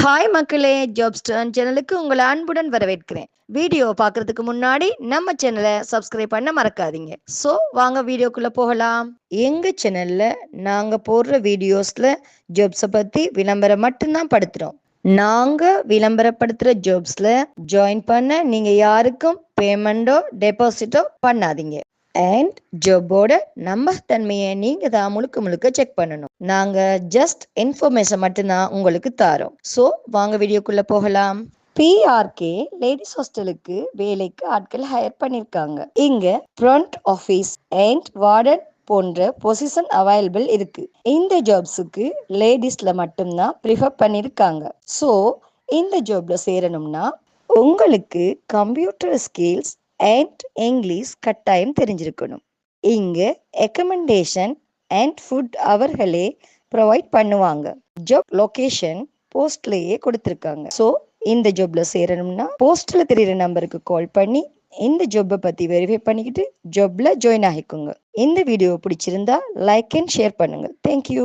Hi மக்களே, ஜாப்ஸ்டர்ன் சேனலுக்கு உங்களை அன்புடன் வரவேற்கிறேன். வீடியோ பார்க்கறதுக்கு முன்னாடி நம்ம சேனலை சப்ஸ்கிரைப் பண்ண மறக்காதீங்க. ஸோ வாங்க வீடியோக்குள்ள போகலாம். எங்க சேனல்ல நாங்க போடுற வீடியோஸ்ல ஜாப்ஸை பத்தி விளம்பரம் மட்டும்தான் படுத்துறோம். நாங்க விளம்பரப்படுத்துற ஜாப்ஸ்ல ஜாயின் பண்ண நீங்க யாருக்கும் பேமெண்டோ டெபாசிட்டோ பண்ணாதீங்க. அண்ட் ஜாபோட நம்பகத்தன்மையை நீங்க தான் முழுக்க முழுக்க செக் பண்ணணும். நாங்க ஜஸ்ட் இன்ஃபர்மேஷன் மட்டும்தான் உங்களுக்கு தாரோம். ஸோ வாங்க வீடியோக்குள்ள போகலாம். பிஆர்கே லேடிஸ் ஹாஸ்டலுக்கு வேலைக்கு ஆட்கள் ஹையர் பண்ணிருக்காங்க. இங்க ஃப்ரண்ட் ஆஃபீஸ் அண்ட் வார்டன் போன்ற பொசிஷன் அவைலபிள் இருக்கு. இந்த ஜாப்ஸுக்கு லேடிஸ்ல மட்டும்தான் ப்ரிஃபர் பண்ணிருக்காங்க. ஸோ இந்த ஜாப்ல சேரணும்னா உங்களுக்கு கம்ப்யூட்டர் ஸ்கில்ஸ் அண்ட் இங்கிலீஷ் கட்டாயம் தெரிஞ்சிருக்கணும். இங்க ரெக்கமெண்டேஷன் அண்ட் ஃபுட் அவர்களே ப்ரொவைட் பண்ணுவாங்க. ஜாப் லொகேஷன் போஸ்ட்லயே கொடுத்துருக்காங்க. ஸோ இந்த ஜாப்ல சேரணும்னா போஸ்ட்ல தெரியுற நம்பருக்கு கால் பண்ணி இந்த ஜாப்பை பத்தி வெரிஃபை பண்ணிக்கிட்டு ஜாப்ல ஜாயின் ஆகிக்கோங்க. இந்த வீடியோ பிடிச்சிருந்தா லைக் அண்ட் ஷேர் பண்ணுங்க. தேங்க்யூ.